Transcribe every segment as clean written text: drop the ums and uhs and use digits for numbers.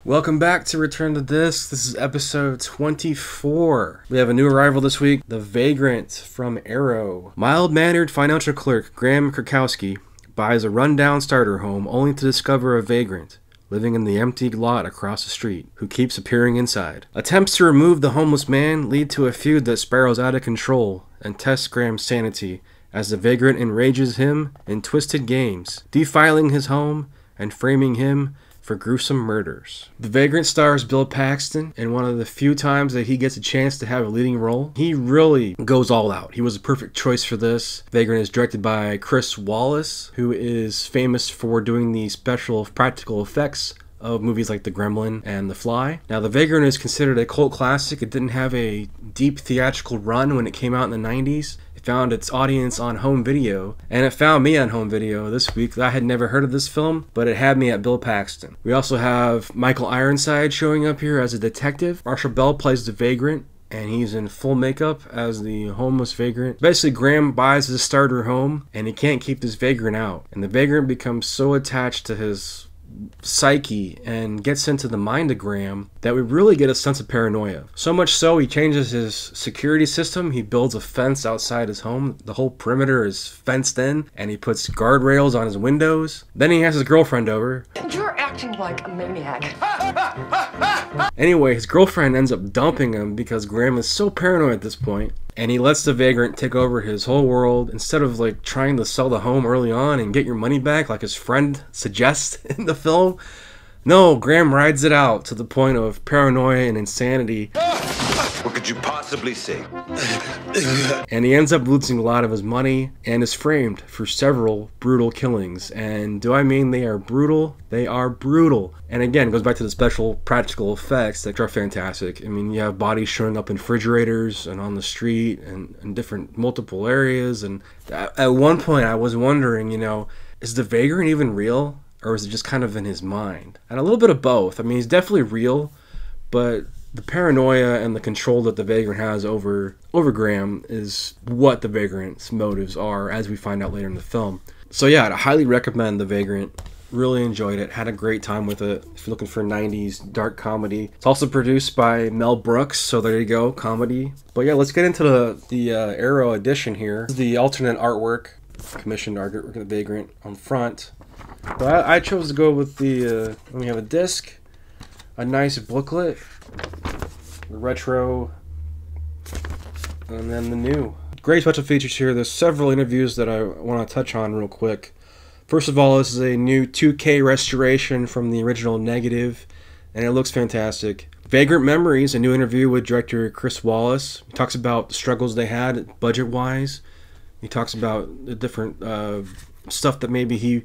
Welcome back to Return to Disc. This is episode 24. We have a new arrival this week, The Vagrant from Arrow. Mild-mannered financial clerk Graham Krakowski buys a rundown starter home only to discover a vagrant living in the empty lot across the street, who keeps appearing inside. Attempts to remove the homeless man lead to a feud that spirals out of control and tests Graham's sanity as the vagrant enrages him in twisted games, defiling his home and framing him for gruesome murders. The Vagrant stars Bill Paxton, and one of the few times that he gets a chance to have a leading role, he really goes all out. He was a perfect choice for this. Vagrant is directed by Chris Wallace, who is famous for doing the special practical effects of movies like The Gremlin and The Fly. Now, The Vagrant is considered a cult classic. It didn't have a deep theatrical run when it came out in the 90s. It found its audience on home video, and it found me on home video this week. I had never heard of this film, but it had me at Bill Paxton. We also have Michael Ironside showing up here as a detective. Marshall Bell plays the Vagrant, and he's in full makeup as the homeless vagrant. Basically, Graham buys his starter home, and he can't keep this vagrant out. And the vagrant becomes so attached to his psyche and gets into the mind of Graham that we really get a sense of paranoia. So much so, he changes his security system. He builds a fence outside his home. The whole perimeter is fenced in, and he puts guardrails on his windows. Then he has his girlfriend over. You're acting like a maniac. Anyway, his girlfriend ends up dumping him because Graham is so paranoid at this point, and he lets the vagrant take over his whole world instead of like trying to sell the home early on and get your money back like his friend suggests in the film. No, Graham rides it out to the point of paranoia and insanity. What could you possibly say? And he ends up losing a lot of his money and is framed for several brutal killings. And do I mean they are brutal? They are brutal. And again, it goes back to the special practical effects that are fantastic. I mean, you have bodies showing up in refrigerators and on the street and in different multiple areas. And at one point I was wondering, is the vagrant even real? Or is it just kind of in his mind? And a little bit of both. I mean, he's definitely real, but the paranoia and the control that the vagrant has over Graham is what the vagrant's motives are, as we find out later in the film. So yeah, I'd highly recommend The Vagrant. Really enjoyed it. Had a great time with it. If you're looking for 90s dark comedy. It's also produced by Mel Brooks, so there you go, comedy. But yeah, let's get into the Arrow edition here. This is the alternate artwork, commissioned artwork of The Vagrant on front. But I chose to go with the, we have a disc, a nice booklet, the retro, and then the new. Great special features here. There's several interviews that I want to touch on real quick. First of all, this is a new 2K restoration from the original negative, and it looks fantastic. Vagrant Memories, a new interview with director Chris Wallace. He talks about the struggles they had budget-wise. He talks about the different stuff that maybe he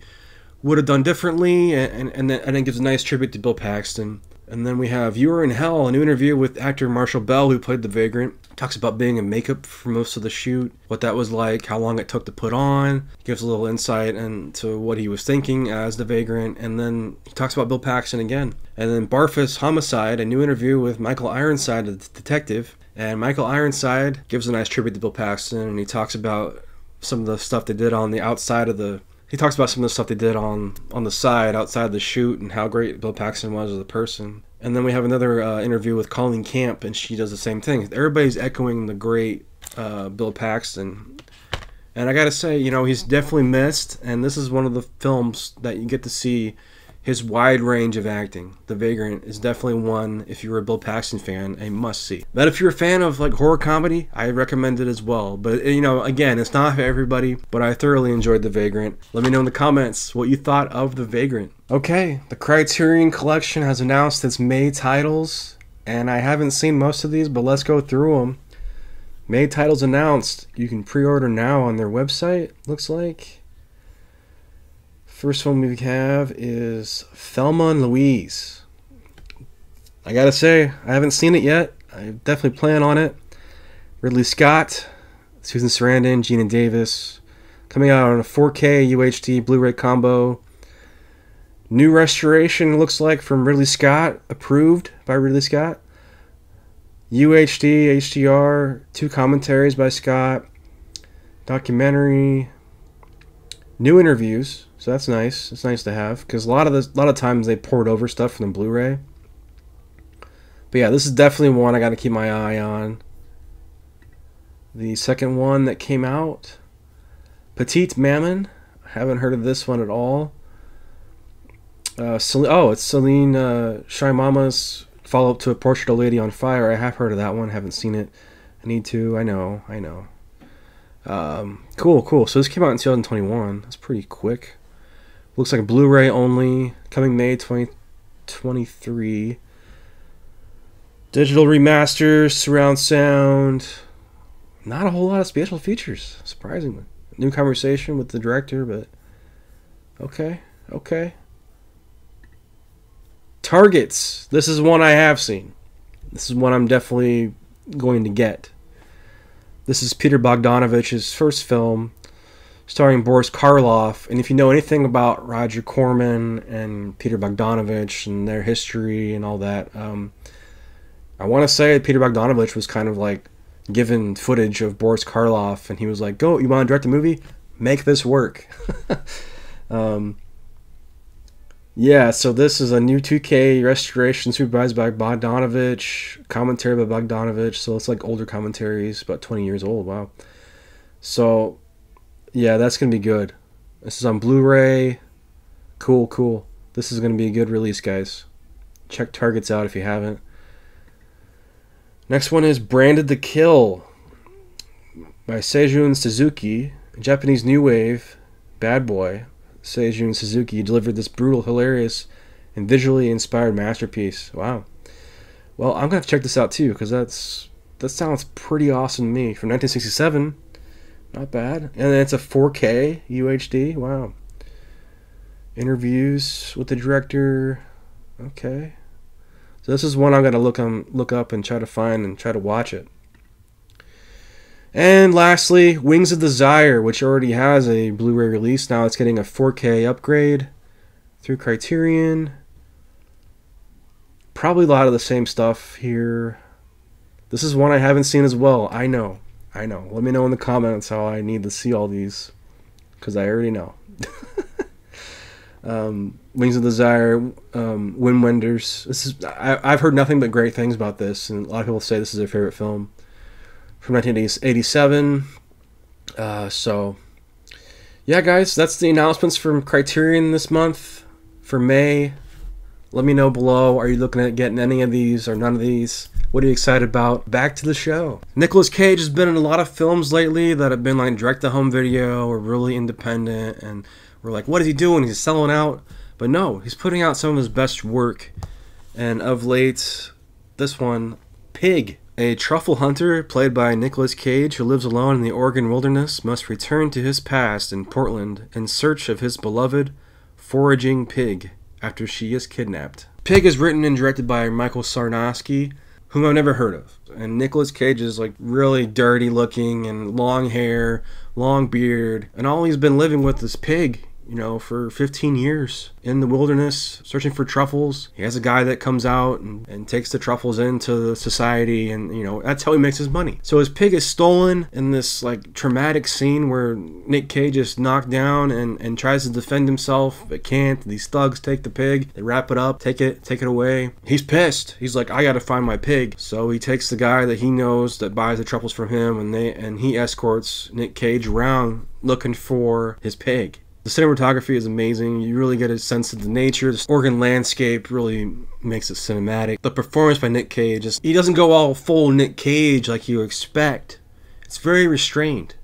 would have done differently, and then gives a nice tribute to Bill Paxton. And then we have You Were in Hell, a new interview with actor Marshall Bell, who played the Vagrant. Talks about being in makeup for most of the shoot, what that was like, how long it took to put on. Gives a little insight into what he was thinking as the Vagrant, and then he talks about Bill Paxton again. And then Barfus Homicide, a new interview with Michael Ironside, the detective. And Michael Ironside gives a nice tribute to Bill Paxton, and he talks about some of the stuff they did on the outside of the... He talks about some of the stuff they did on the side, outside the shoot, and how great Bill Paxton was as a person. And then we have another interview with Colleen Camp, and she does the same thing. Everybody's echoing the great Bill Paxton. And I gotta say, he's definitely missed, and this is one of the films that you get to see his wide range of acting. The Vagrant is definitely one, if you're a Bill Paxton fan, a must-see. But if you're a fan of like horror comedy, I recommend it as well. But again, it's not for everybody, but I thoroughly enjoyed The Vagrant. Let me know in the comments what you thought of The Vagrant. Okay, the Criterion Collection has announced its May titles, and I haven't seen most of these, but let's go through them. May titles announced. You can pre-order now on their website, looks like. First one we have is Thelma and Louise. I gotta say, I haven't seen it yet. I definitely plan on it. Ridley Scott, Susan Sarandon, Gina Davis. Coming out on a 4K UHD Blu-ray combo. New restoration, looks like, from Ridley Scott. Approved by Ridley Scott. UHD, HDR, 2 commentaries by Scott. Documentary. New interviews. So that's nice. It's nice to have, because a lot of times they poured over stuff from the Blu-ray. But yeah, this is definitely one I got to keep my eye on. The second one that came out, Petite Mammon. I haven't heard of this one at all. It's Celine Sciamma's follow-up to A Portrait of a Lady on Fire. I have heard of that one. Haven't seen it. I need to. I know. Cool. So this came out in 2021. That's pretty quick. Looks like a Blu-ray only. Coming May 2023. Digital remaster, surround sound. Not a whole lot of special features, surprisingly. New conversation with the director, but okay. Targets. This is one I have seen. This is one I'm definitely going to get. This is Peter Bogdanovich's first film, starring Boris Karloff. And if you know anything about Roger Corman and Peter Bogdanovich and their history and all that, I want to say Peter Bogdanovich was kind of like given footage of Boris Karloff, and he was like, "Go, you want to direct a movie? Make this work." Yeah, so this is a new 2K restoration supervised by Bogdanovich, commentary by Bogdanovich, so it's like older commentaries, about 20 years old, wow. So, yeah, that's going to be good. This is on Blu-ray. Cool. This is going to be a good release, guys. Check Targets out if you haven't. Next one is Branded to Kill by Seijun Suzuki, a Japanese new wave bad boy. Seijun Suzuki delivered this brutal, hilarious, and visually inspired masterpiece. Wow. Well, I'm gonna have to check this out too, because that sounds pretty awesome to me. From 1967, not bad, and it's a 4K UHD. Wow. Interviews with the director. Okay. So this is one I'm gonna look up and try to find and try to watch it. And lastly, Wings of Desire, which already has a Blu-ray release. Now it's getting a 4K upgrade through Criterion. Probably a lot of the same stuff here. This is one I haven't seen as well. I know. Let me know in the comments how I need to see all these, because I already know. Wings of Desire, Wim Wenders. I've heard nothing but great things about this, and a lot of people say this is their favorite film from 1987. So, yeah, guys, that's the announcements from Criterion this month for May. Let me know below. Are you looking at getting any of these or none of these? What are you excited about? Back to the show. Nicolas Cage has been in a lot of films lately that have been like direct-to-home video or really independent, and we're like, what is he doing? He's selling out. But no, he's putting out some of his best work. And of late, this one, Pig. A truffle hunter, played by Nicolas Cage, who lives alone in the Oregon wilderness, must return to his past in Portland in search of his beloved foraging pig after she is kidnapped. Pig is written and directed by Michael Sarnowski, whom I've never heard of. And Nicolas Cage is like really dirty looking and long hair, long beard, and all he's been living with is pig, you know, for 15 years in the wilderness, searching for truffles. He has a guy that comes out and takes the truffles into the society, and, you know, that's how he makes his money. So his pig is stolen in this, like, traumatic scene where Nick Cage is knocked down and tries to defend himself, but can't. These thugs take the pig, they wrap it up, take it away. He's pissed. He's like, I gotta find my pig. So he takes the guy that he knows that buys the truffles from him, and he escorts Nick Cage around looking for his pig. The cinematography is amazing. You really get a sense of the nature. The Oregon landscape really makes it cinematic. The performance by Nick Cage, he doesn't go all full Nick Cage like you expect. It's very restrained.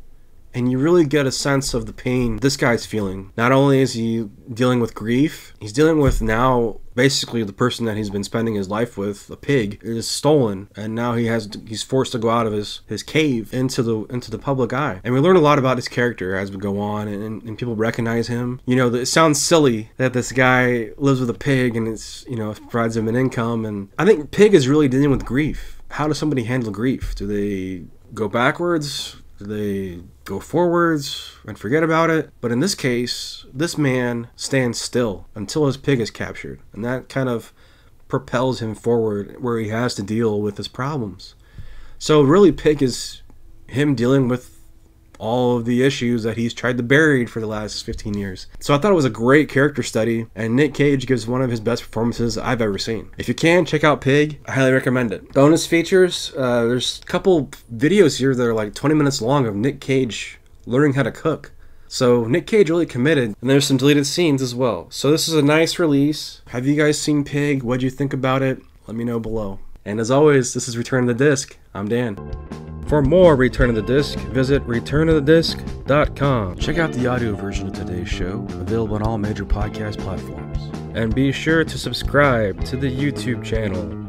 And you really get a sense of the pain this guy's feeling. Not only is he dealing with grief, he's dealing with now basically the person that he's been spending his life with, the pig, is stolen, and now he's forced to go out of his cave into the public eye. And we learn a lot about his character as we go on, and people recognize him. You know, it sounds silly that this guy lives with a pig and it's, you know, provides him an income, and I think Pig is really dealing with grief. How does somebody handle grief? Do they go backwards? Do they go forwards and forget about it? But in this case, this man stands still until his pig is captured. And that kind of propels him forward where he has to deal with his problems. So really, Pig is him dealing with all of the issues that he's tried to bury for the last 15 years. So I thought it was a great character study, and Nick Cage gives one of his best performances I've ever seen. If you can, check out Pig. I highly recommend it. Bonus features, there's a couple videos here that are like 20 minutes long of Nick Cage learning how to cook. So Nick Cage really committed, and there's some deleted scenes as well. So this is a nice release. Have you guys seen Pig? What'd you think about it? Let me know below. And as always, this is Return of the Disc. I'm Dan. For more Return of the Disc, visit returnofthedisc.com. Check out the audio version of today's show, available on all major podcast platforms. And be sure to subscribe to the YouTube channel.